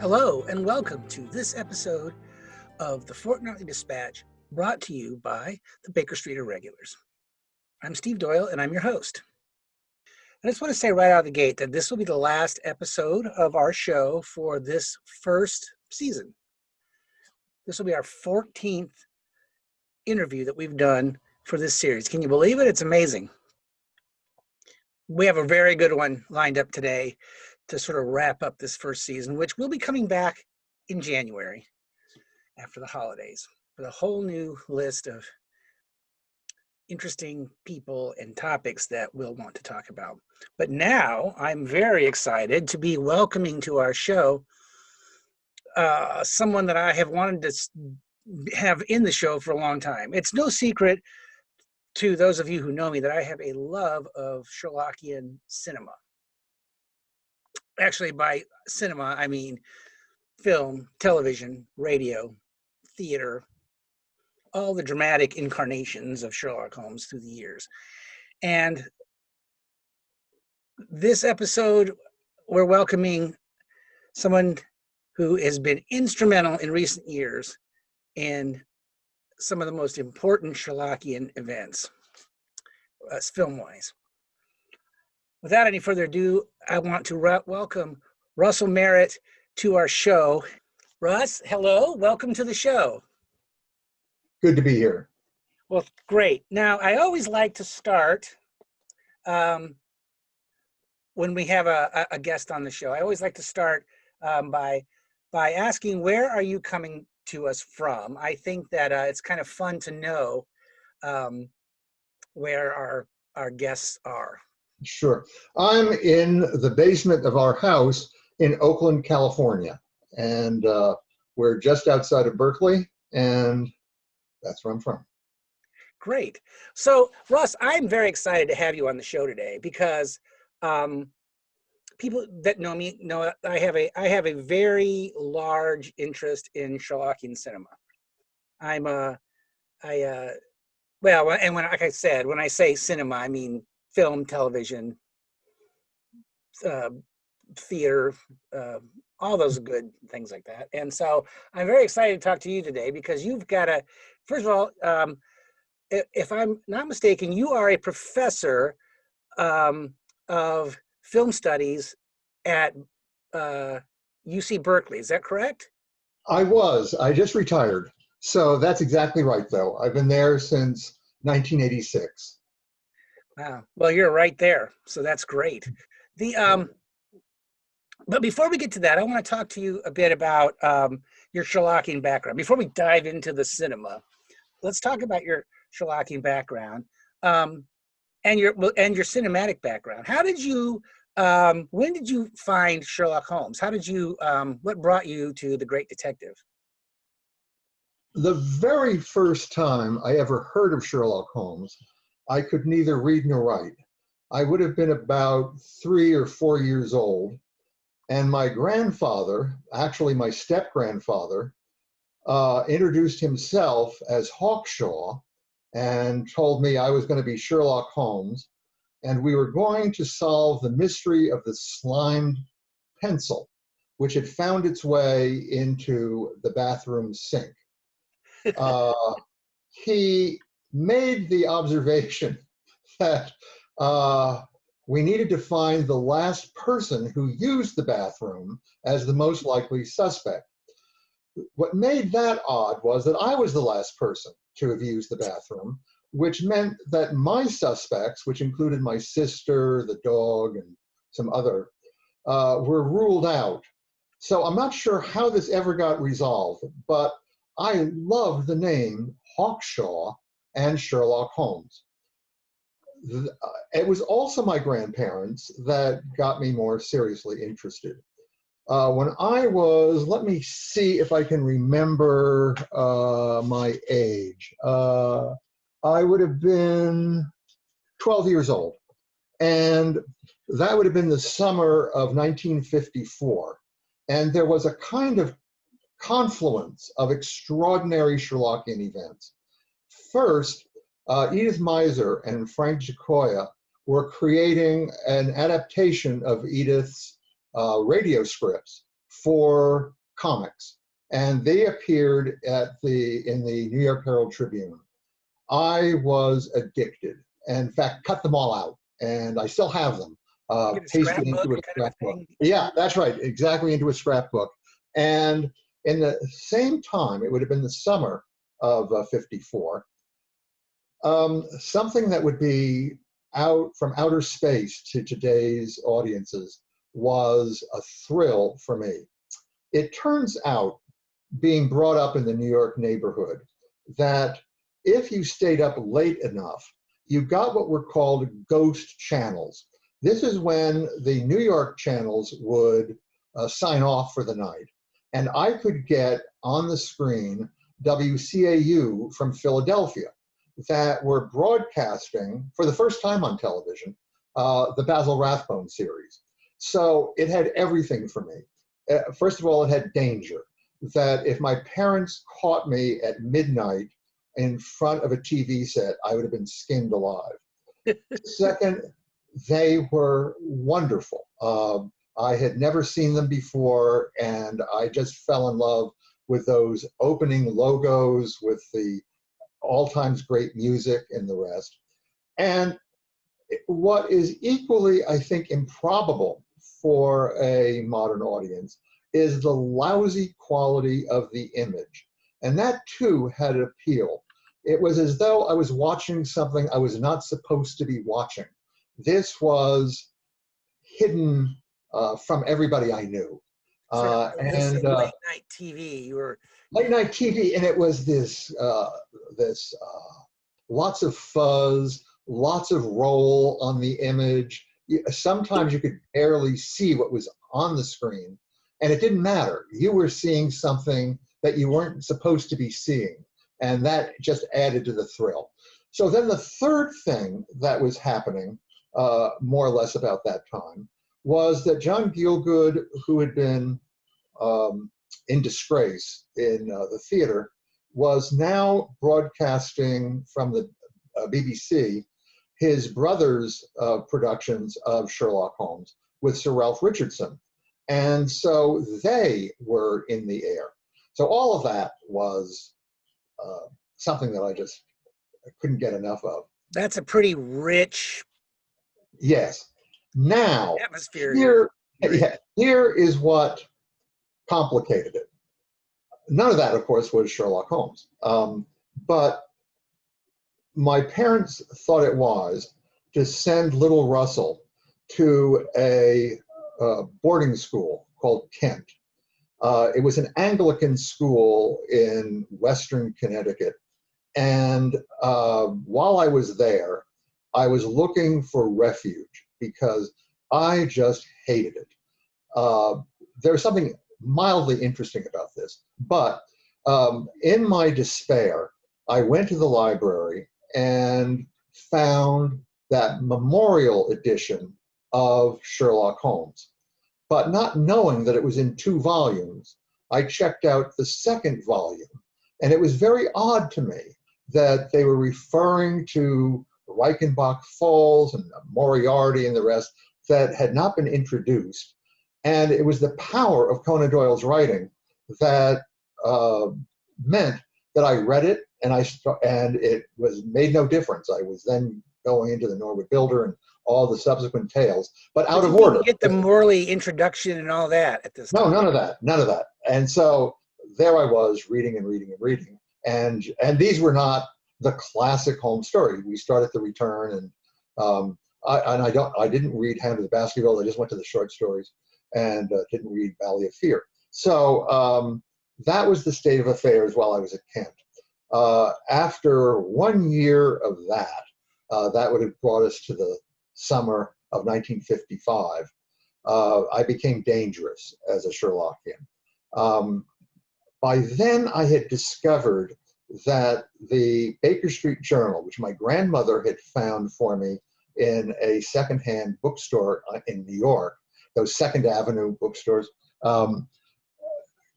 Hello, and welcome to this episode of the Fortnightly Dispatch, brought to you by the Baker Street Irregulars. I'm Steve Doyle, and I'm your host. I just want to say right out of the gate that this will be the last episode of our show for this first season. This will be our 14th interview that we've done for this series. Can you believe it? It's amazing. We have a very good one lined up today to sort of wrap up this first season, which will be coming back in January after the holidays with a whole new list of interesting people and topics that we'll want to talk about. But now I'm very excited to be welcoming to our show someone that I have wanted to have in the show for a long time. It's no secret to those of you who know me that I have a love of Sherlockian cinema. Actually, by cinema, I mean film, television, radio, theater, all the dramatic incarnations of Sherlock Holmes through the years. And this episode, we're welcoming someone who has been instrumental in recent years in some of the most important Sherlockian events, film-wise. Without any further ado, I want to welcome Russell Merritt to our show. Russ, hello, welcome to the show. Good to be here. Well, great. Now, I always like to start when we have a guest on the show. I always like to start by asking, where are you coming to us from? I think that it's kind of fun to know where our guests are. Sure. I'm in the basement of our house in Oakland, California. And we're just outside of Berkeley, and that's where I'm from. Great. So, Russ, I'm very excited to have you on the show today because people that know me know I have a very large interest in Sherlockian cinema. Well, and like I said, when I say cinema, I mean film, television, theater, all those good things like that. And so I'm very excited to talk to you today because you've got first of all, if I'm not mistaken, you are a professor of film studies at UC Berkeley. Is that correct? I just retired. So that's exactly right, though. I've been there since 1986. Wow. Well, you're right there. So that's great. But before we get to that, I want to talk to you a bit about your Sherlockian background. Before we dive into the cinema, let's talk about your Sherlockian background and your cinematic background. How did you? When did you find Sherlock Holmes? How did you? What brought you to The Great Detective? The very first time I ever heard of Sherlock Holmes, I could neither read nor write. I would have been about 3 or 4 years old. And my grandfather, actually my step-grandfather, introduced himself as Hawkshaw and told me I was going to be Sherlock Holmes, and we were going to solve the mystery of the slimed pencil, which had found its way into the bathroom sink. He made the observation that we needed to find the last person who used the bathroom as the most likely suspect. What made that odd was that I was the last person to have used the bathroom, which meant that my suspects, which included my sister, the dog, and some other, were ruled out. So I'm not sure how this ever got resolved, but I loved the name Hawkshaw and Sherlock Holmes. It was also my grandparents that got me more seriously interested. When I was, let me see if I can remember my age. I would have been 12 years old. And that would have been the summer of 1954. And there was a kind of confluence of extraordinary Sherlockian events. First, Edith Meiser and Frank Giacoia were creating an adaptation of Edith's radio scripts for comics, and they appeared in the New York Herald Tribune. I was addicted, and in fact, cut them all out, and I still have them Get a pasted scrapbook into a kind of a scrapbook. thing. Yeah, that's right, exactly, into a scrapbook. And in the same time, it would have been the summer of '54. Something that would be out from outer space to today's audiences was a thrill for me. It turns out, being brought up in the New York neighborhood, that if you stayed up late enough, you got what were called ghost channels. This is when the New York channels would sign off for the night. And I could get on the screen WCAU from Philadelphia that were broadcasting for the first time on television, the Basil Rathbone series. So it had everything for me. First of all, it had danger, that if my parents caught me at midnight in front of a TV set, I would have been skinned alive. Second, they were wonderful. I had never seen them before, and I just fell in love with those opening logos with the all times great music and the rest. And what is equally, I think, improbable for a modern audience is the lousy quality of the image. And that too had appeal. It was as though I was watching something I was not supposed to be watching. This was hidden from everybody I knew. Late night TV. You were late night TV, and it was this lots of fuzz, lots of roll on the image. Sometimes you could barely see what was on the screen, and it didn't matter. You were seeing something that you weren't supposed to be seeing, and that just added to the thrill. So then the third thing that was happening, more or less about that time, was that John Gielgud, who had been in disgrace in the theater, was now broadcasting from the BBC his brother's productions of Sherlock Holmes with Sir Ralph Richardson. And so they were in the air. So all of that was something that I just couldn't get enough of. That's a pretty rich Yes. Now, atmosphere. here is what complicated it. None of that, of course, was Sherlock Holmes. But my parents thought it wise to send little Russell to a boarding school called Kent. It was an Anglican school in Western Connecticut. And while I was there, I was looking for refuge because I just hated it. There was something mildly interesting about this, but in my despair, I went to the library and found that memorial edition of Sherlock Holmes. But not knowing that it was in 2 volumes, I checked out the second volume. And it was very odd to me that they were referring to Reichenbach Falls and Moriarty and the rest that had not been introduced. And it was the power of Conan Doyle's writing that meant that I read it, and it made no difference. I was then going into the Norwood Builder and all the subsequent tales, but out of order. Get the Morley introduction and all that at this time. No, none of that. And so there I was reading and reading and reading. And these were not the classic Holmes story. We start at the Return, and I didn't read Hound of the Baskervilles. I just went to the short stories and didn't read Valley of Fear. So that was the state of affairs while I was at Kent. After 1 year of that, that would have brought us to the summer of 1955. I became dangerous as a Sherlockian. By then, I had discovered that the Baker Street Journal, which my grandmother had found for me in a secondhand bookstore in New York, those Second Avenue bookstores,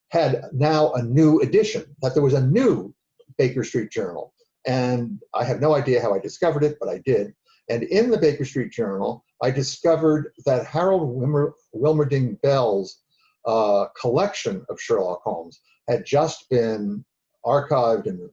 had now a new edition, that there was a new Baker Street Journal. And I have no idea how I discovered it, but I did. And in the Baker Street Journal, I discovered that Harold Wilmerding Bell's collection of Sherlock Holmes had just been archived and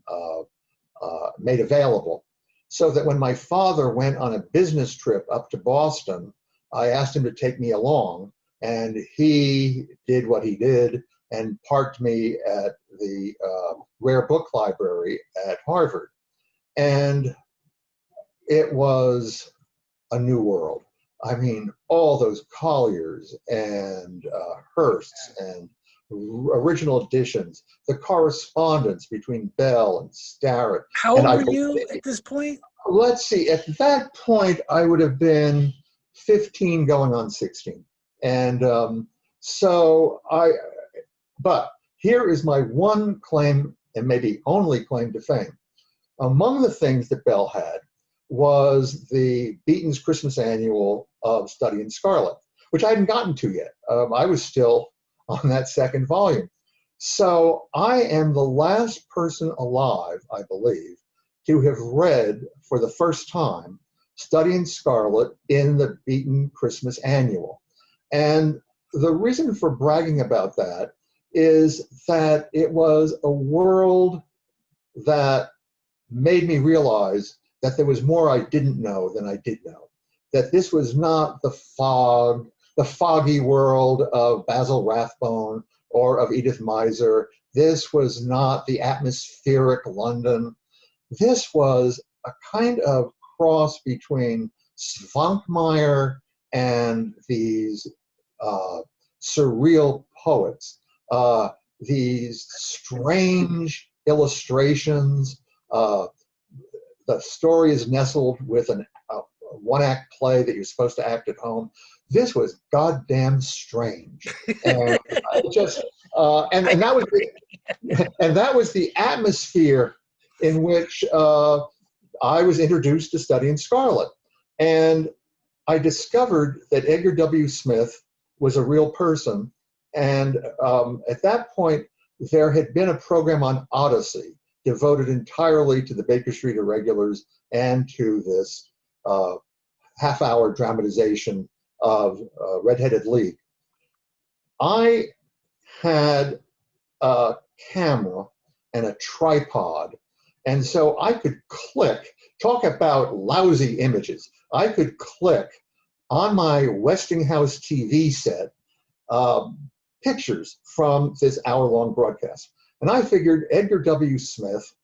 made available. So that when my father went on a business trip up to Boston, I asked him to take me along, and he did what he did and parked me at the Rare Book Library at Harvard. And it was a new world. I mean, all those Colliers and Hearsts and original editions, the correspondence between Bell and Starrett. How And old were you at this point? let's see, at that point, I would have been 15 going on 16. And but here is my one claim, and maybe only claim to fame. Among the things that Bell had was the Beaton's Christmas Annual of Study in Scarlet, which I hadn't gotten to yet. I was still on that second volume. So I am the last person alive, I believe, to have read for the first time Study in Scarlet in the Beaton Christmas Annual. And the reason for bragging about that is that it was a world that made me realize that there was more I didn't know than I did know. That this was not the foggy world of Basil Rathbone or of Edith Meiser. This was not the atmospheric London. This was a kind of cross between Svankmajer and these surreal poets, these strange illustrations. The story is nestled with a one-act play that you're supposed to act at home. This was goddamn strange, and and that was the atmosphere in which I was introduced to Study in Scarlet, and I discovered that Edgar W. Smith was a real person, and at that point there had been a program on Odyssey devoted entirely to the Baker Street Irregulars and to this half-hour dramatization of Red-Headed League. I had a camera and a tripod, and so I could talk about lousy images. I could click on my Westinghouse TV set pictures from this hour-long broadcast. And I figured Edgar W. Smith,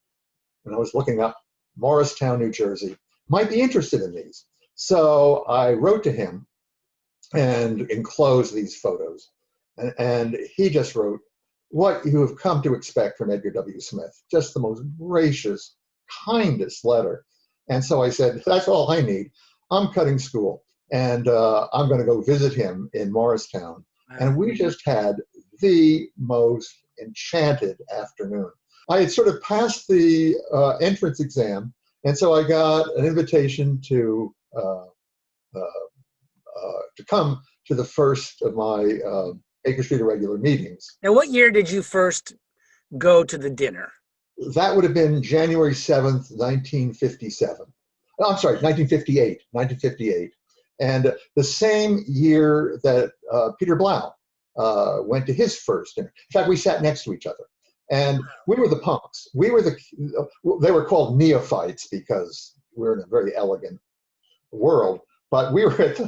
and I was looking up Morristown, New Jersey, might be interested in these. So I wrote to him and enclosed these photos. And he just wrote, "What you have come to expect from Edgar W. Smith." Just the most gracious, kindest letter. And so I said, that's all I need. I'm cutting school, and I'm going to go visit him in Morristown. And we just had the most enchanted afternoon. I had sort of passed the entrance exam, and so I got an invitation to come to the first of my Baker Street Irregular meetings. Now, what year did you first go to the dinner? That would have been January 7th, 1957. I'm sorry, 1958. 1958. And the same year that Peter Blau went to his first dinner. In fact, we sat next to each other. And we were the punks. They were called neophytes because we're in a very elegant world. But we were at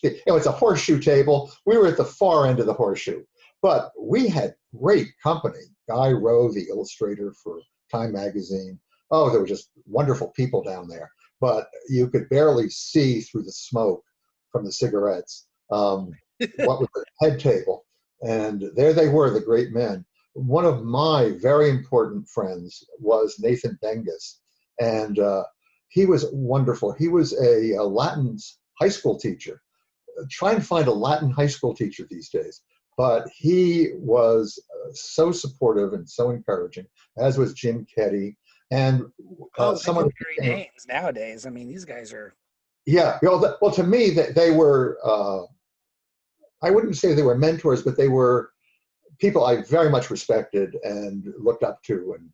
it's a horseshoe table. We were at the far end of the horseshoe. But we had great company. Guy Rowe, the illustrator for Time magazine. Oh, there were just wonderful people down there. But you could barely see through the smoke from the cigarettes what was the head table. And there they were, the great men. One of my very important friends was Nathan Bengus. And he was wonderful. He was a Latin high school teacher. Try and find a Latin high school teacher these days. But he was so supportive and so encouraging, as was Jim Keddy. And someone very names nowadays. I mean, these guys are. Yeah. Well, to me, they were, I wouldn't say they were mentors, but they were people I very much respected and looked up to. And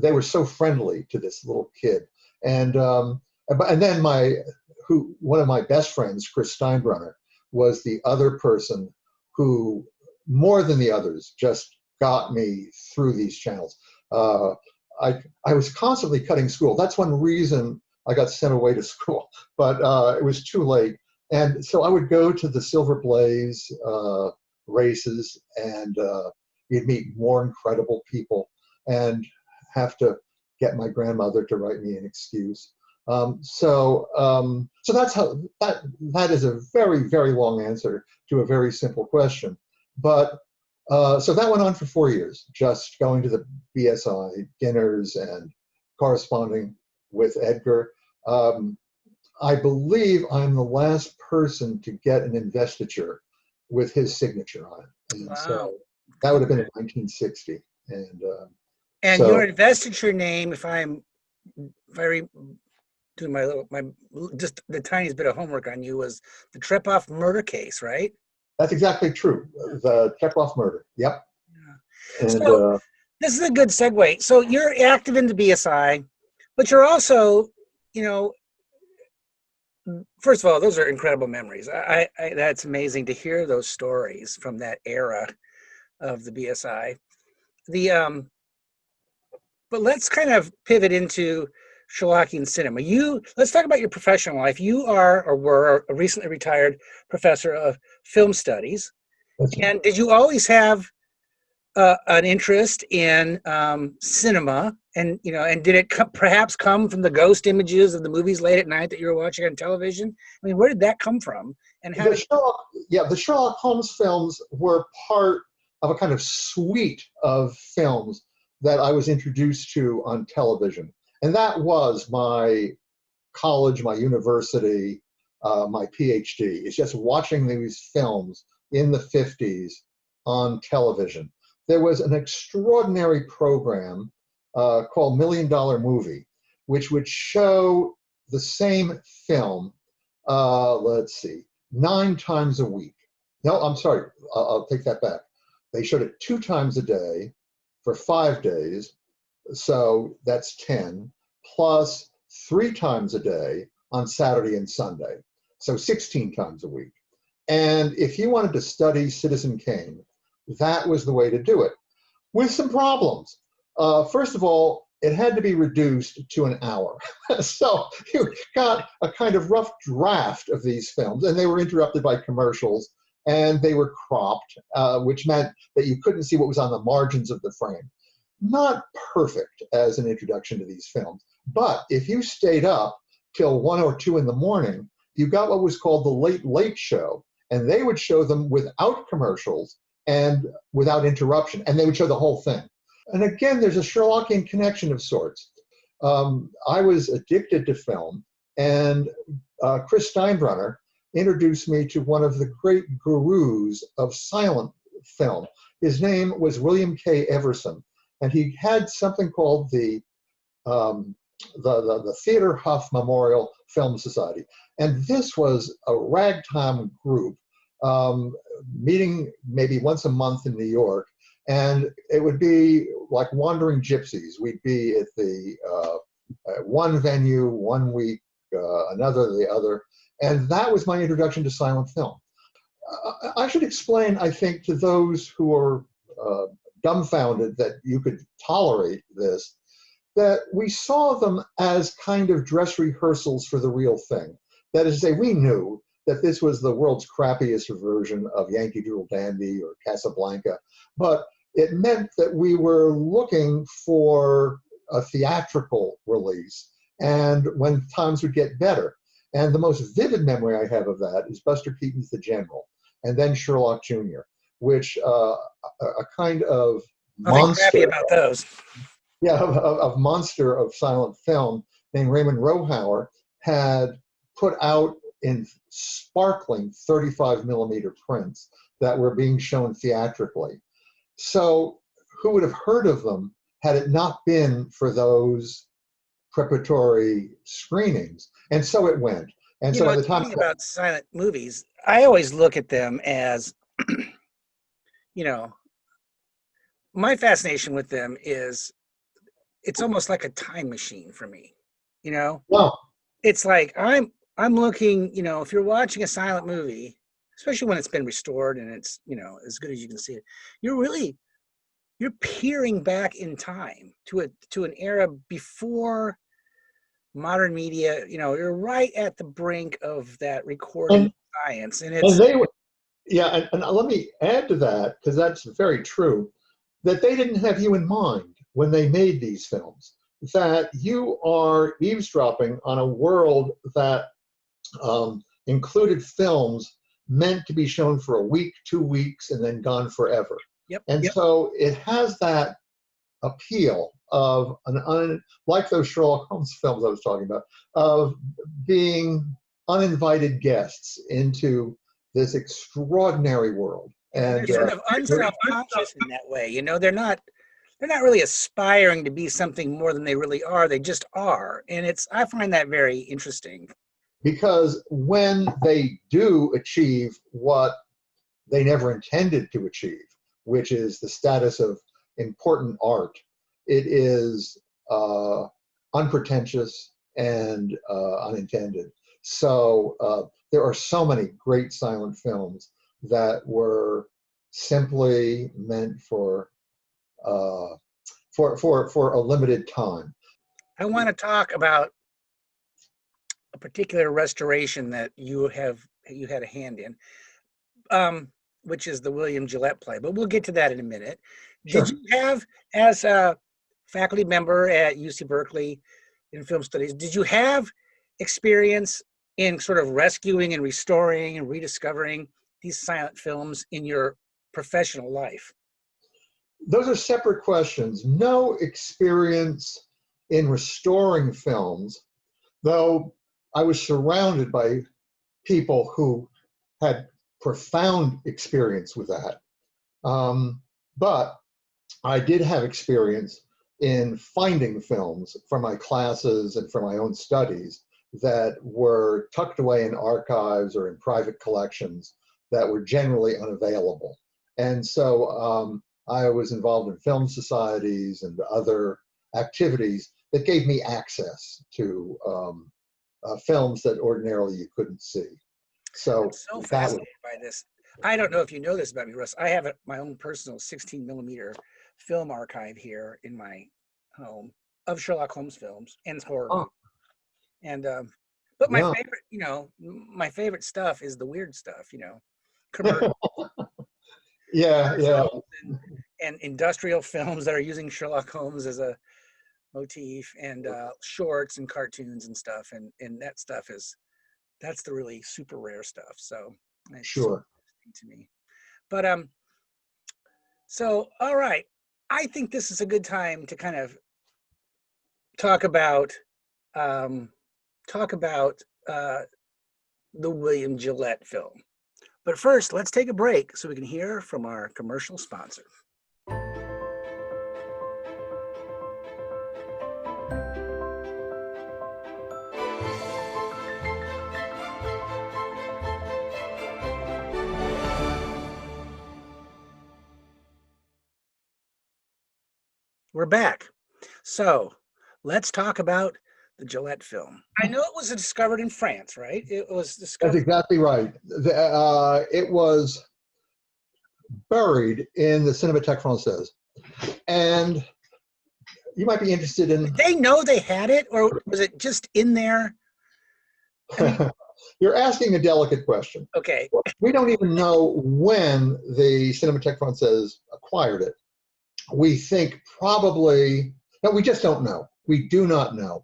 they were so friendly to this little kid. And then one of my best friends, Chris Steinbrunner, was the other person who more than the others, just got me through these channels. Uh, I was constantly cutting school. That's one reason I got sent away to school, but it was too late. And so I would go to the Silver Blaze races, and you'd meet more incredible people and have to get my grandmother to write me an excuse. So that's how that is a very, very long answer to a very simple question. But so that went on for 4 years, just going to the BSI dinners and corresponding with Edgar. I believe I'm the last person to get an investiture with his signature on it. And Wow. so that would have been in 1960. And So your investiture name, if I do my just the tiniest bit of homework on you, was the Trepoff murder case, right? that's exactly true. The Chekhov murder. Yep. Yeah. And So this is a good segue. So you're active in the BSI, but you're also, you know, first of all, those are incredible memories. That's amazing to hear those stories from that era of the BSI. But let's kind of pivot into Sherlockian cinema. Let's talk about your professional life. You are or were a recently retired professor of film studies. that's right. And did you always have an interest in cinema? And and did it perhaps come from the ghost images of the movies late at night that you were watching on television? I mean, where did that come from? And how did The Sherlock Holmes films were part of a kind of suite of films that I was introduced to on television. And that was my college, my university, my PhD. It's just watching these films in the 50s on television. There was an extraordinary program called Million Dollar Movie, which would show the same film, let's see, 9 times a week. No, I'm sorry, I'll take that back. They showed it 2 times a day for 5 days, so that's 10, plus 3 times a day on Saturday and Sunday, so 16 times a week. And if you wanted to study Citizen Kane, that was the way to do it, with some problems. First of all, it had to be reduced to an hour. So you got a kind of rough draft of these films, and they were interrupted by commercials, and they were cropped, which meant that you couldn't see what was on the margins of the frame. Not perfect as an introduction to these films, but if you stayed up till 1 or 2 in the morning, you got what was called the Late Late Show, and they would show them without commercials and without interruption, and they would show the whole thing. And again, there's a Sherlockian connection of sorts. I was addicted to film, and Chris Steinbrunner introduced me to one of the great gurus of silent film. His name was William K. Everson, and he had something called the Theater Huff Memorial Film Society. And this was a ragtime group meeting maybe once a month in New York. And it would be like wandering gypsies. We'd be at the one venue 1 week, another the other. And that was my introduction to silent film. I should explain, I think, to those who are dumbfounded that you could tolerate this, that we saw them as kind of dress rehearsals for the real thing. That is to say, we knew that this was the world's crappiest version of Yankee Doodle Dandy or Casablanca, but it meant that we were looking for a theatrical release, and when times would get better. And the most vivid memory I have of that is Buster Keaton's The General, and then Sherlock Jr., which a kind of nothing crappy monster, about those? of monster of silent film named Raymond Rohauer had put out in sparkling 35 millimeter prints that were being shown theatrically. So who would have heard of them had it not been for those preparatory screenings? And so it went. And so by the time talking about silent movies, I always look at them as, my fascination with them is it's almost like a time machine for me. well, It's like I'm looking, if you're watching a silent movie, especially when it's been restored and it's, as good as you can see it, you're peering back in time to an era before modern media. You're right at the brink of that recording And, science, and and it's they were, yeah, and let me add to that, because that's very true, that they didn't have you in mind when they made these films, that you are eavesdropping on a world that included films meant to be shown for a week, 2 weeks, and then gone forever. yep, And yep. so it has that appeal of like those Sherlock Holmes films I was talking about, of being uninvited guests into this extraordinary world. And they're And sort of unselfconscious in that way. They're not really aspiring to be something more than they really are. They just are, and I find that very interesting. because when they do achieve what they never intended to achieve, which is the status of important art, it is unpretentious and unintended. So there are so many great silent films that were simply meant for a limited time. I want to talk about a particular restoration that you had a hand in, which is the William Gillette play. But we'll get to that in a minute. Sure. Did you have, as a faculty member at UC Berkeley in film studies, did you have experience in sort of rescuing and restoring and rediscovering these silent films in your professional life? Those are separate questions. No experience in restoring films, though I was surrounded by people who had profound experience with that. But I did have experience in finding films for my classes and for my own studies that were tucked away in archives or in private collections that were generally unavailable. And so I was involved in film societies and other activities that gave me access to films that ordinarily you couldn't see. So I'm so fascinated by this. I don't know if you know this about me, Russ. I have my own personal 16 millimeter film archive here in my home of Sherlock Holmes films and horror movies. And but my favorite, my favorite stuff is the weird stuff, commercial yeah. and industrial films that are using Sherlock Holmes as a motif, and shorts and cartoons and stuff, and that stuff that's the really super rare stuff. So it's sure. to me. But so all right, I think this is a good time to kind of talk about the William Gillette film. But first, let's take a break so we can hear from our commercial sponsor. We're back. So let's talk about the Gillette film. I know it was discovered in France, right? It was discovered. That's exactly right. It was buried in the Cinémathèque Française. And you might be interested in... Did they know they had it, or was it just in there? I mean, you're asking a delicate question. Okay. We don't even know when the Cinémathèque Française acquired it. We think probably... No, we just don't know. We do not know.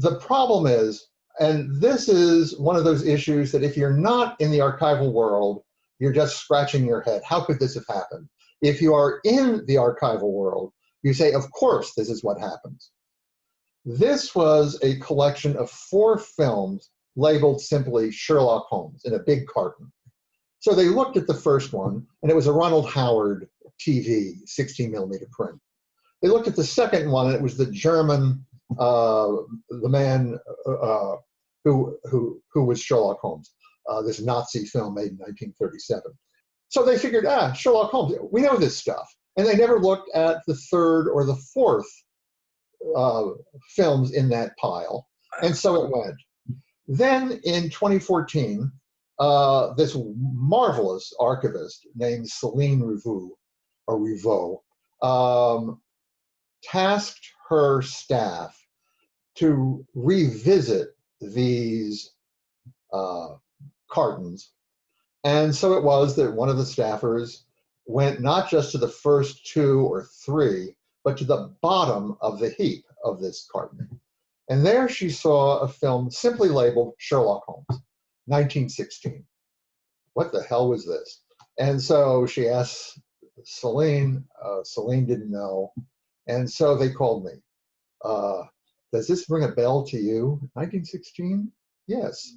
The problem is, and this is one of those issues that if you're not in the archival world, you're just scratching your head. How could this have happened? If you are in the archival world, you say, of course, this is what happens. This was a collection of 4 films labeled simply Sherlock Holmes in a big carton. So they looked at the first one, and it was a Ronald Howard TV, 16 millimeter print. They looked at the second one, and it was the German, the man who was Sherlock Holmes, this Nazi film made in 1937. So they figured, Sherlock Holmes, we know this stuff. And they never looked at the third or the fourth films in that pile. And so it went. Then in 2014, this marvelous archivist named Celine Rivaux, tasked her staff to revisit these cartons. And so it was that one of the staffers went not just to the first 2 or 3, but to the bottom of the heap of this carton. And there she saw a film simply labeled Sherlock Holmes, 1916. What the hell was this? And so she asked Celine. Celine didn't know. And so they called me. Does this ring a bell to you? 1916? Yes,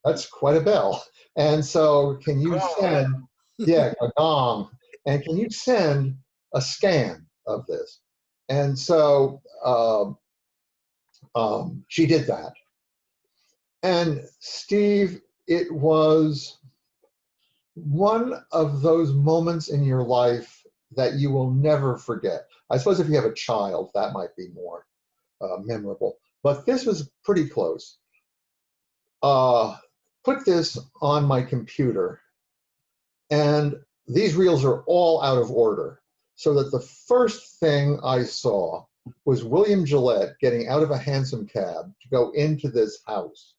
that's quite a bell. And so can you send, yeah, a gong. And can you send a scan of this? And so she did that. And Steve, it was one of those moments in your life that you will never forget. I suppose if you have a child, that might be more memorable. But this was pretty close. Put this on my computer, and these reels are all out of order. So that the first thing I saw was William Gillette getting out of a hansom cab to go into this house.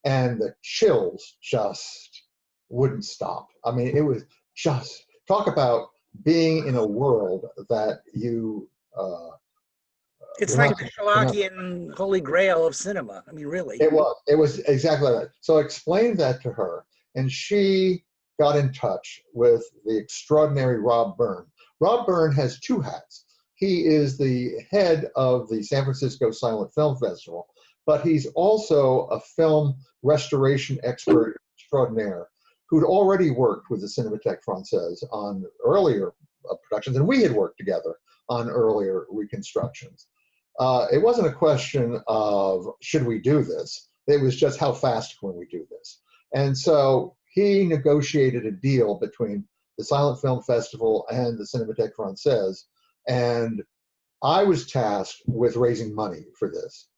And the chills just wouldn't stop. I mean, it was just, talk about being in a world that you it's like the Sherlockian holy grail of cinema. I mean, really. It was exactly that. So I explained that to her, and she got in touch with the extraordinary Rob Byrne. Rob Byrne has 2 hats. He is the head of the San Francisco Silent Film Festival, but he's also a film restoration expert extraordinaire who'd already worked with the Cinémathèque Française on earlier productions, and we had worked together on earlier reconstructions. It wasn't a question of, should we do this? It was just, how fast can we do this? And so he negotiated a deal between the Silent Film Festival and the Cinémathèque Française, and I was tasked with raising money for this.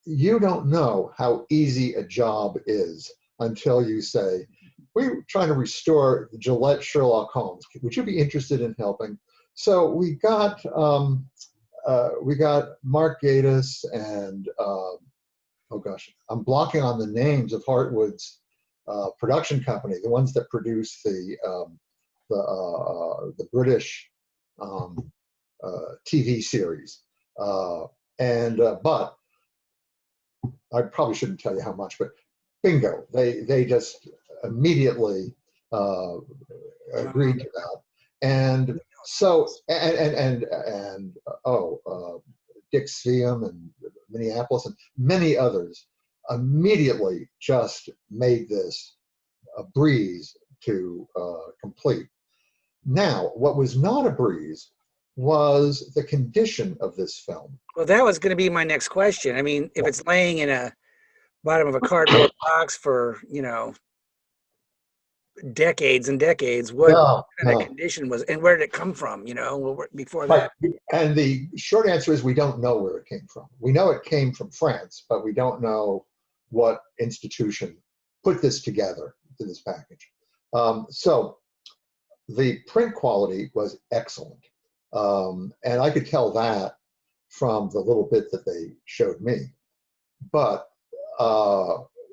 You don't know how easy a job is until you say, we're trying to restore the Gillette Sherlock Holmes. Would you be interested in helping? So we got Mark Gatiss and oh gosh, I'm blocking on the names of Hartwood's production company, the ones that produce the British TV series. But I probably shouldn't tell you how much, but bingo, they just immediately agreed to that. And so, Dick Sveum and Minneapolis and many others immediately just made this a breeze to complete. Now, what was not a breeze was the condition of this film. Well, that was going to be my next question. I mean, if it's laying in a bottom of a cardboard box for, decades and decades, what kind of condition was, and where did it come from, before that? And the short answer is we don't know where it came from. We know it came from France, but we don't know what institution put this together in this package. So the print quality was excellent. And I could tell that from the little bit that they showed me. But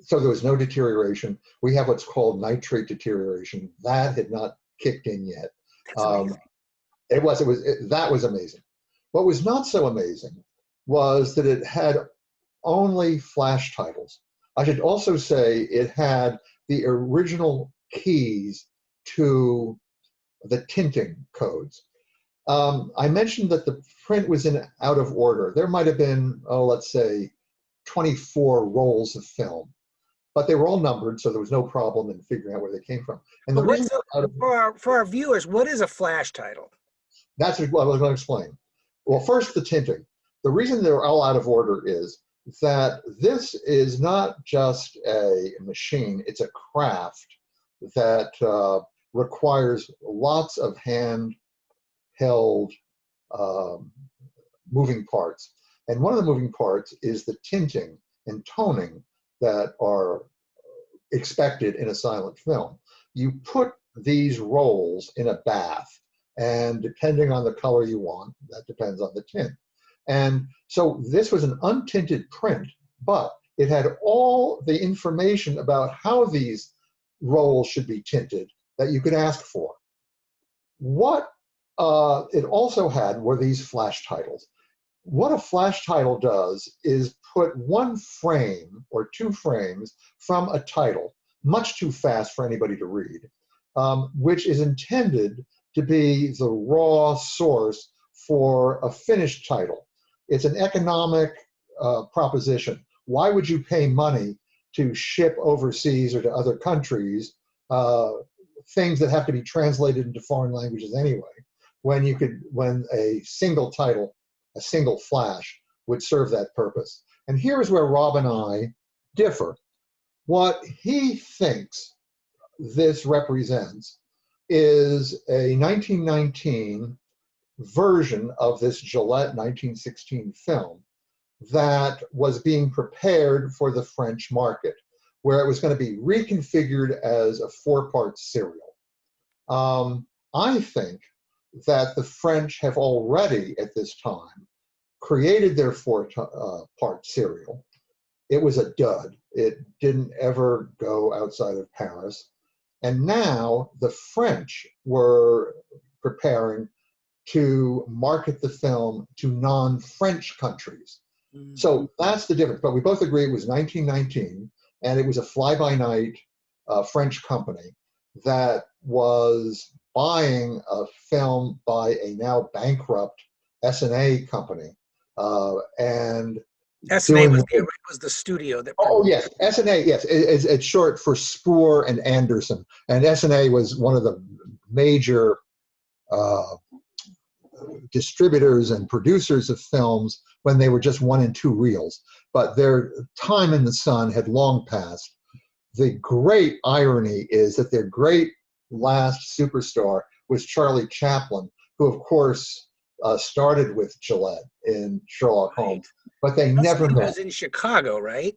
so there was no deterioration. We have what's called nitrate deterioration. That had not kicked in yet. That was amazing. What was not so amazing was that it had only flash titles. I should also say it had the original keys to the tinting codes. I mentioned that the print was in out of order. There might have been, let's say, 24 rolls of film, but they were all numbered, so there was no problem in figuring out where they came from. And the reason for our viewers, what is a flash title? That's what I was going to explain. Well, first, the tinting. The reason they're all out of order is that this is not just a machine, it's a craft that requires lots of hand-held moving parts. And one of the moving parts is the tinting and toning that are expected in a silent film. You put these rolls in a bath, and depending on the color you want, that depends on the tint. And so this was an untinted print, but it had all the information about how these rolls should be tinted that you could ask for. What it also had were these flash titles. What a flash title does is put one frame or two frames from a title, much too fast for anybody to read, which is intended to be the raw source for a finished title. It's an economic proposition. Why would you pay money to ship overseas or to other countries things that have to be translated into foreign languages anyway, when a single title, a single flash would serve that purpose? And here is where Rob and I differ. What he thinks this represents is a 1919 version of this Gillette 1916 film that was being prepared for the French market, where it was going to be reconfigured as a 4-part serial. I think that the French have already, at this time, created their 4-part serial. It was a dud. It didn't ever go outside of Paris. And now the French were preparing to market the film to non-French countries. So that's the difference. But we both agree it was 1919, and it was a fly-by-night French company that was buying a film by a now bankrupt S&A company. And S&A was the studio that. Oh yes, S&A. Yes, it's short for Spoor and Anderson, and S&A was one of the major distributors and producers of films when they were just 1 and 2 reels. But their time in the sun had long passed. The great irony is that their great last superstar was Charlie Chaplin, who of course started with Gillette in Sherlock Holmes, but they never met. Was in Chicago, right?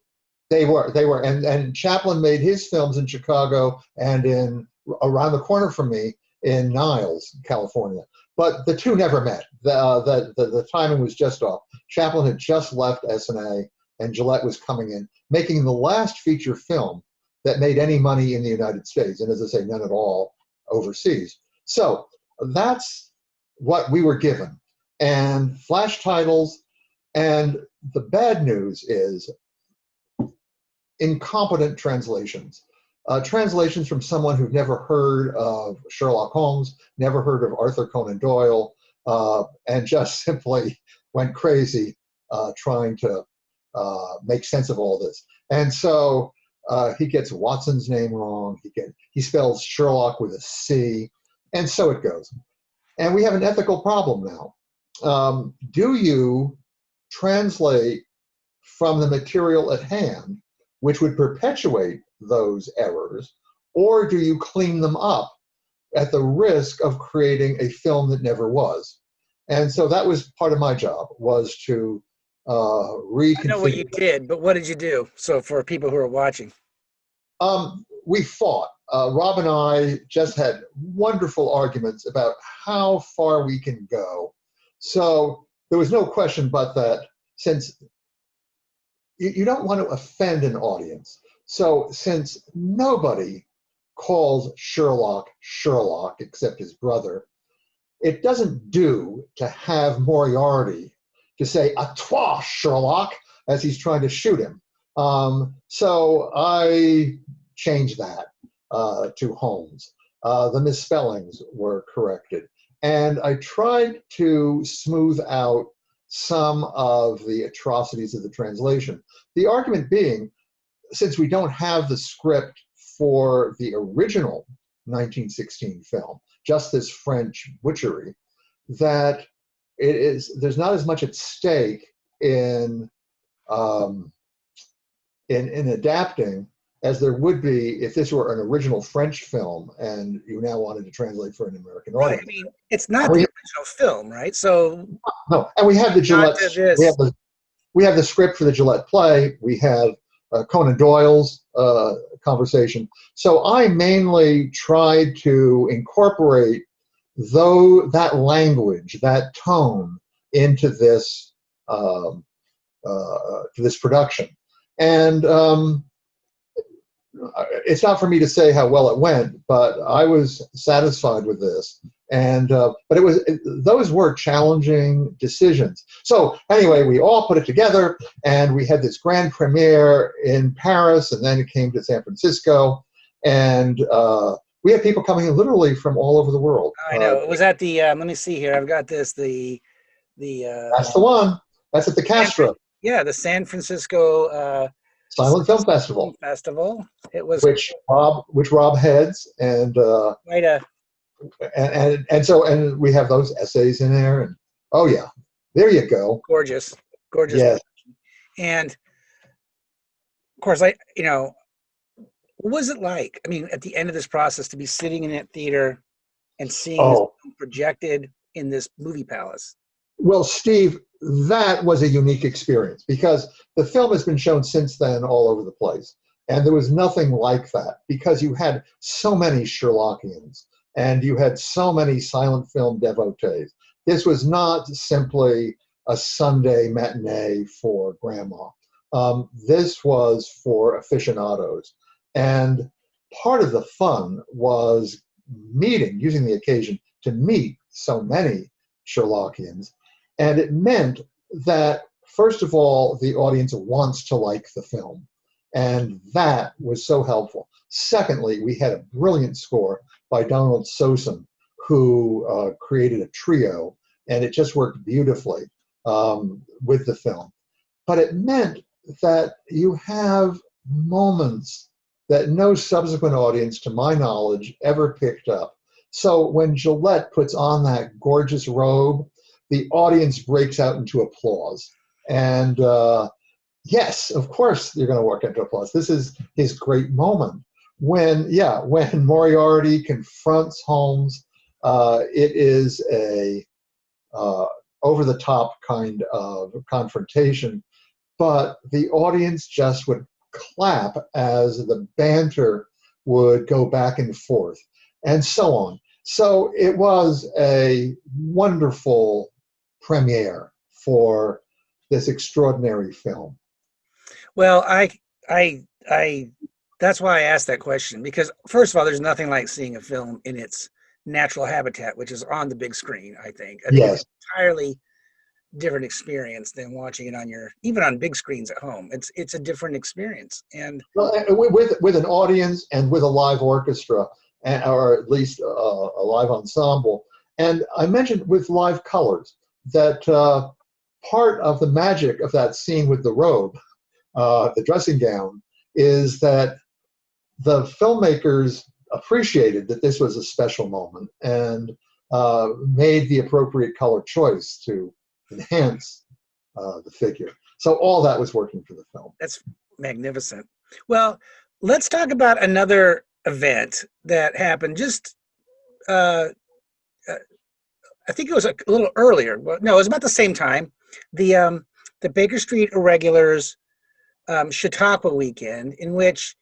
They were, and Chaplin made his films in Chicago and in around the corner from me in Niles, California. But the two never met. The timing was just off. Chaplin had just left S&A, and Gillette was coming in, making the last feature film that made any money in the United States, and as I say, none at all overseas. So that's what we were given. And flash titles, and the bad news is incompetent translations. Translations from someone who'd never heard of Sherlock Holmes, never heard of Arthur Conan Doyle, and just simply went crazy trying to make sense of all this. And so he gets Watson's name wrong. He spells Sherlock with a C, and so it goes. And we have an ethical problem now. Do you translate from the material at hand, which would perpetuate those errors, or do you clean them up at the risk of creating a film that never was? And so that was part of my job, was to reconfigure. I know what you did, but what did you do? So for people who are watching. We fought. Rob and I just had wonderful arguments about how far we can go. So there was no question but that, since you don't want to offend an audience, so since nobody calls Sherlock Sherlock except his brother, it doesn't do to have Moriarty to say "à toi, Sherlock" as he's trying to shoot him. So I changed that to Holmes. The misspellings were corrected. And I tried to smooth out some of the atrocities of the translation. The argument being, since we don't have the script for the original 1916 film, just this French butchery, that there's not as much at stake in adapting as there would be if this were an original French film and you now wanted to translate for an American audience. I mean, it's not the original film, right? So no, and we have the Gillette. We have the script for the Gillette play. We have Conan Doyle's conversation. So I mainly tried to incorporate that language, that tone into this to this production. And it's not for me to say how well it went, but I was satisfied with this. And but those were challenging decisions. So anyway, we all put it together, and we had this grand premiere in Paris, and then it came to San Francisco, and we had people coming in literally from all over the world. I know. It was at the let me see here. I've got this. That's the one. That's at the Castro. The San Francisco Silent Film Festival. It was which Rob heads, and quite a and we have those essays in there, and oh yeah, there you go. Gorgeous. Yes. And of course, what was it like? I mean, at the end of this process, to be sitting in that theater and seeing this film projected in this movie palace. Well, Steve, that was a unique experience because the film has been shown since then all over the place. And there was nothing like that because you had so many Sherlockians and you had so many silent film devotees. This was not simply a Sunday matinee for grandma. This was for aficionados. And part of the fun was using the occasion to meet so many Sherlockians. And it meant that, first of all, the audience wants to like the film. And that was so helpful. Secondly, we had a brilliant score by Donald Sosin, who created a trio, and it just worked beautifully with the film. But it meant that you have moments that no subsequent audience, to my knowledge, ever picked up. So when Gillette puts on that gorgeous robe, the audience breaks out into applause. And yes, of course you're going to work into applause. This is his great moment. When Moriarty confronts Holmes, it is a over-the-top kind of confrontation, but the audience just would clap as the banter would go back and forth, and so on. So it was a wonderful premiere for this extraordinary film. Well, I that's why I asked that question, because first of all, there's nothing like seeing a film in its natural habitat, which is on the big screen. I think Yes. It's an entirely different experience than watching it even on big screens at home. It's a different experience. And with an audience and with a live orchestra, or at least a live ensemble. And I mentioned with live colors that part of the magic of that scene with the robe, the dressing gown, is that the filmmakers appreciated that this was a special moment and made the appropriate color choice to enhance the figure. So all that was working for the film. That's magnificent. Well, let's talk about another event that happened just I think it was a little earlier. Well, no, it was about the same time. The Baker Street Irregulars Chautauqua weekend, in which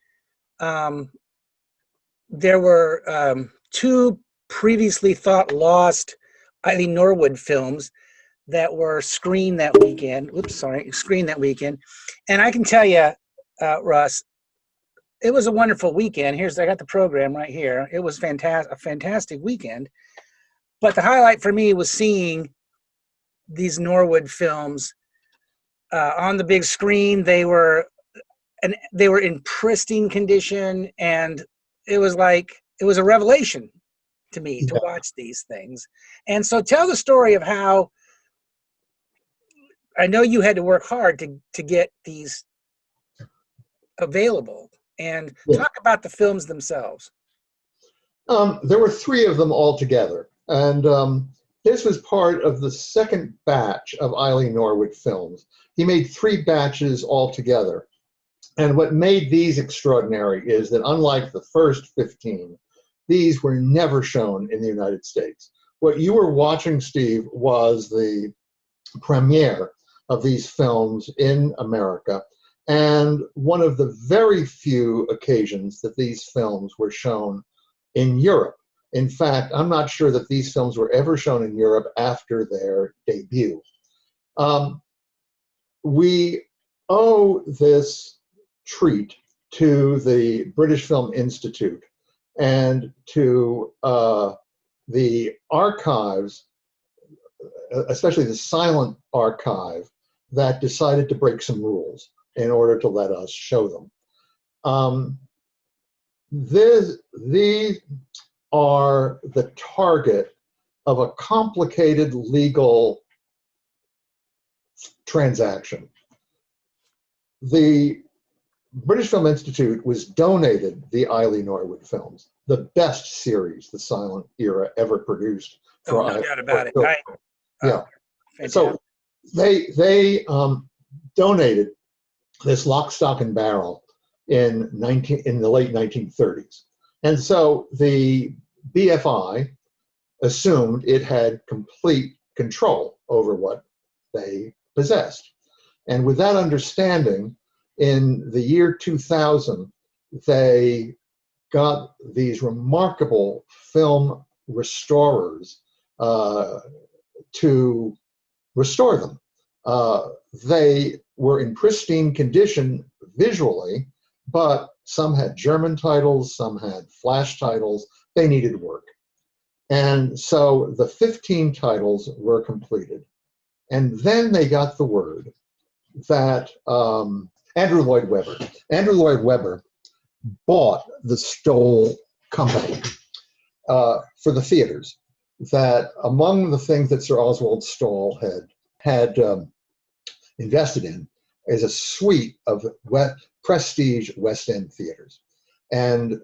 there were two previously thought lost Eileen Norwood films that were screened that weekend. And I can tell you, Russ, it was a wonderful weekend. I got the program right here. It was a fantastic weekend. But the highlight for me was seeing these Norwood films on the big screen. They were in pristine condition, and it was a revelation to me to watch these things. And so tell the story of how, I know you had to work hard to get these available, and talk about the films themselves. There were three of them altogether. And this was part of the second batch of Eileen Norwood films. He made three batches altogether. And what made these extraordinary is that unlike the first 15, these were never shown in the United States. What you were watching, Steve, was the premiere of these films in America. and one of the very few occasions that these films were shown in Europe. In fact, I'm not sure that these films were ever shown in Europe after their debut. We owe this treat to the British Film Institute and to the archives, especially the silent archive, that decided to break some rules in order to let us show them. These are the target of a complicated legal transaction. The British Film Institute was donated the Norwood films, the best series the silent era ever produced. No doubt about it. Yeah. Fantastic. So they donated this lock, stock, and barrel in the late 1930s. And so the BFI assumed it had complete control over what they possessed. And with that understanding, in the year 2000, they got these remarkable film restorers to restore them. They were in pristine condition visually, but some had German titles, some had Flash titles. They needed work. And so the 15 titles were completed. And then they got the word that Andrew Lloyd Webber bought the Stoll company for the theaters. That among the things that Sir Oswald Stoll had invested in is a suite of prestige West End theaters. And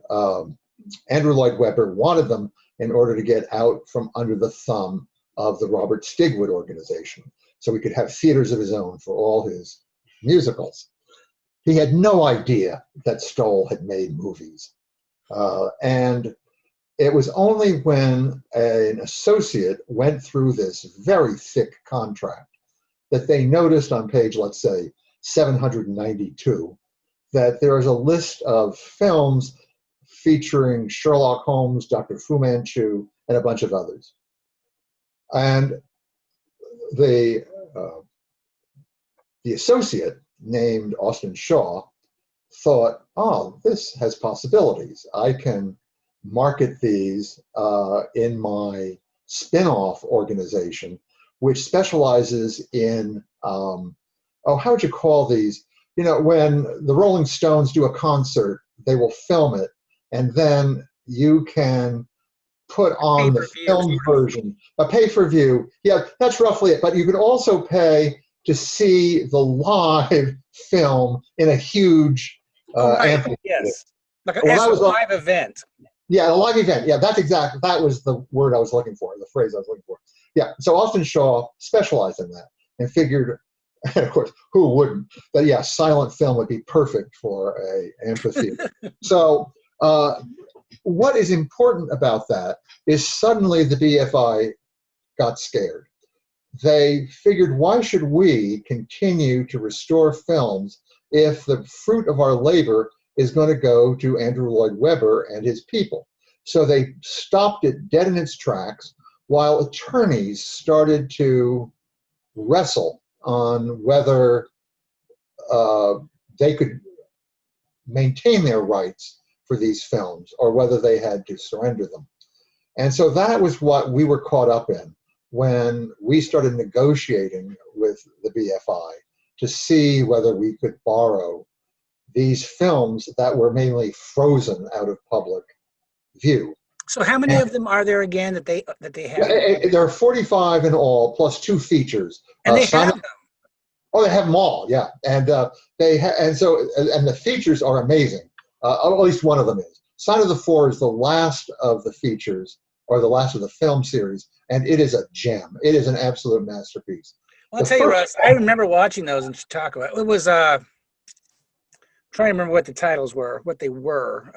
Andrew Lloyd Webber wanted them in order to get out from under the thumb of the Robert Stigwood organization, so he could have theaters of his own for all his musicals. He had no idea that Stoll had made movies. And it was only when an associate went through this very thick contract that they noticed on page, let's say, 792, that there is a list of films featuring Sherlock Holmes, Dr. Fu Manchu, and a bunch of others. And the associate, named Austin Shaw, thought, oh, this has possibilities. I can market these in my spin-off organization, which specializes in, how would you call these? You know, when the Rolling Stones do a concert, they will film it, and then you can put on the film version, a pay-per-view. Yeah, that's roughly it. But you could also pay to see the live film in a huge amphitheater. Yes, like a live event. Yeah, a live event. Yeah, that was the word I was looking for, the phrase I was looking for. Yeah, so Austin Shaw specialized in that and figured, and of course, who wouldn't? But yeah, silent film would be perfect for an amphitheater. So what is important about that is suddenly the BFI got scared. They figured, why should we continue to restore films if the fruit of our labor is going to go to Andrew Lloyd Webber and his people? So they stopped it dead in its tracks while attorneys started to wrestle on whether they could maintain their rights for these films or whether they had to surrender them. And so that was what we were caught up in when we started negotiating with the BFI to see whether we could borrow these films that were mainly frozen out of public view. So how many of them are there again that they have? There are 45 in all, plus 2 features. And they have them. Oh, they have them all, yeah. And the features are amazing. At least one of them is. Sign of the Four is the last of the features, or the last of the film series, and it is a gem. It is an absolute masterpiece. Well, I'll tell you, Russ, I remember watching those in Chautauqua. It was trying to remember what the titles were, what they were.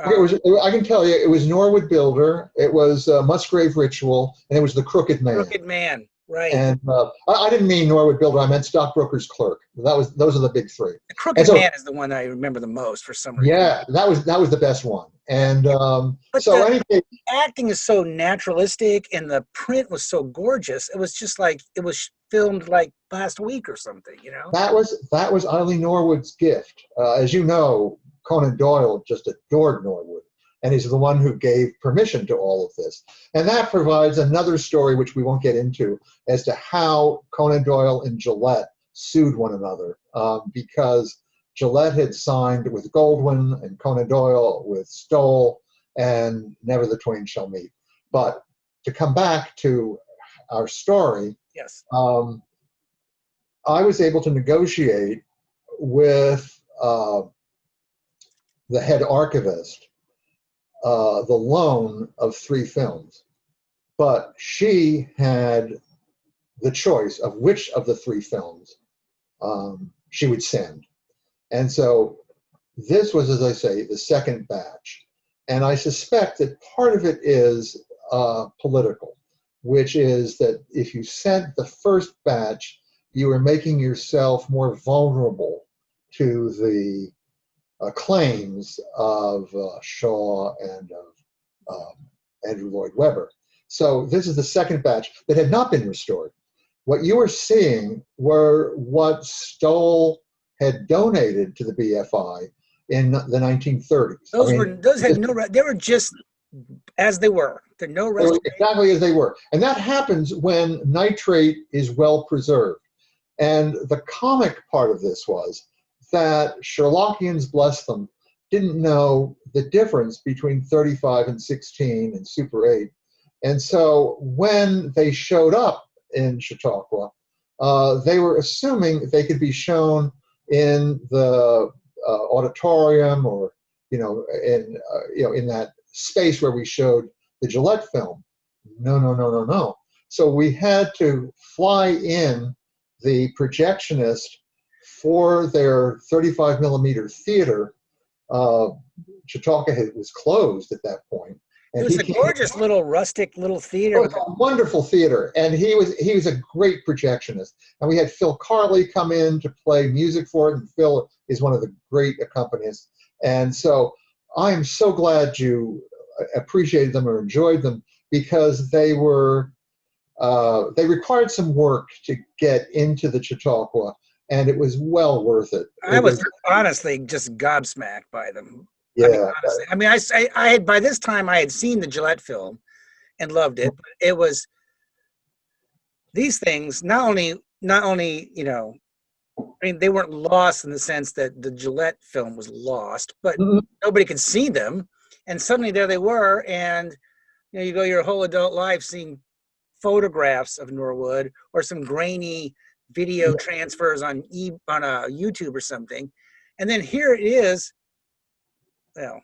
I can tell you, it was Norwood Builder, it was Musgrave Ritual, and it was The Crooked Man. Crooked Man. Right. And I didn't mean Norwood builder. I meant stockbroker's clerk. Those are the big three. The And Crooked so Man is the one I remember the most for some reason. yeah, that was the best one. Yeah. And But so the anyway, acting is so naturalistic and the print was so gorgeous. It was just like it was filmed like last week or something, you know? that was Eileen Norwood's gift. As you know, Conan Doyle just adored Norwood, and he's the one who gave permission to all of this. And that provides another story, which we won't get into, as to how Conan Doyle and Gillette sued one another, because Gillette had signed with Goldwyn and Conan Doyle with Stoll, and never the twain shall meet. But to come back to our story, Yes. I was able to negotiate with the head archivist the loan of 3 films, but she had the choice of which of the 3 films she would send. And so this was, as I say, the second batch. And I suspect that part of it is political, which is that if you sent the first batch, you were making yourself more vulnerable to the claims of Shaw and of Andrew Lloyd Webber. So this is the second batch that had not been restored. What you were seeing were what Stoll had donated to the BFI in the 1930s. Those had no, they were just as they were. They're no restoration. Exactly as they were. And that happens when nitrate is well preserved. And the comic part of this was that Sherlockians, bless them, didn't know the difference between 35 and 16 and Super 8. And so when they showed up in Chautauqua, they were assuming they could be shown in the auditorium, or in that space where we showed the Gillette film. No, no, no, no, no. So we had to fly in the projectionist for their 35 millimeter theater. Chautauqua was closed at that point. And it was a gorgeous little rustic little theater. It was a wonderful theater, and he was a great projectionist. And we had Phil Carley come in to play music for it, and Phil is one of the great accompanists. And so I am so glad you appreciated them or enjoyed them, because they required some work to get into the Chautauqua, and it was well worth it. I was honestly just gobsmacked by them. Yeah. I had, by this time I had seen the Gillette film and loved it. But it was these things, not only, they weren't lost in the sense that the Gillette film was lost, but nobody could see them. And suddenly there they were. And you go your whole adult life seeing photographs of Norwood or some grainy video transfers on YouTube or something. And then here it is. Well,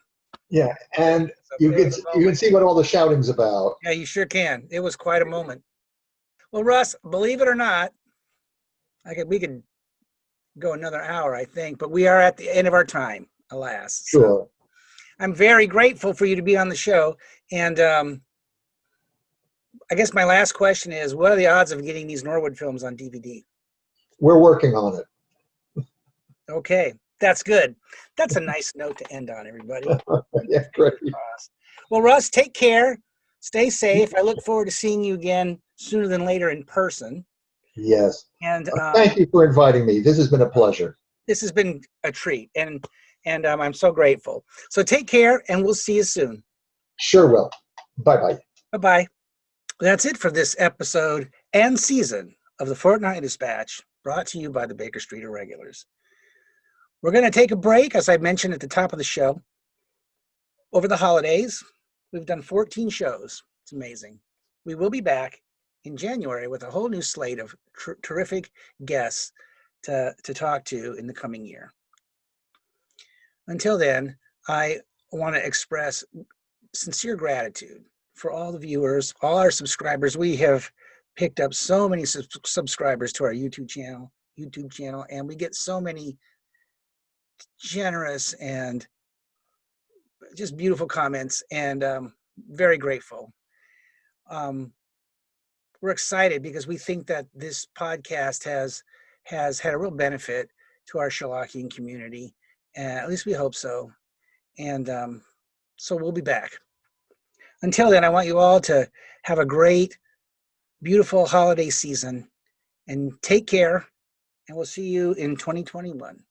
yeah, and you can see what all the shouting's about. Yeah, you sure can. It was quite a moment. Well, Russ, believe it or not, we could go another hour, I think, but we are at the end of our time, alas. Sure. So I'm very grateful for you to be on the show. And I guess my last question is, what are the odds of getting these Norwood films on DVD? We're working on it. Okay. That's good. That's a nice note to end on, everybody. Yeah, great. Well, Russ, take care. Stay safe. I look forward to seeing you again sooner than later in person. Yes. And thank you for inviting me. This has been a pleasure. This has been a treat, and I'm so grateful. So take care, and we'll see you soon. Sure will. Bye-bye. Bye-bye. That's it for this episode and season of the Fortnightly Dispatch, brought to you by the Baker Street Irregulars. We're going to take a break, as I mentioned at the top of the show. Over the holidays, we've done 14 shows. It's amazing. We will be back in January with a whole new slate of terrific guests to talk to in the coming year. Until then, I want to express sincere gratitude for all the viewers, all our subscribers. We have picked up so many subscribers to our YouTube channel, and we get so many generous and just beautiful comments, and very grateful. we're excited because we think that this podcast has had a real benefit to our Sherlockian community. At least we hope so. And so we'll be back. Until then, I want you all to have a great, beautiful holiday season and take care. And we'll see you in 2021.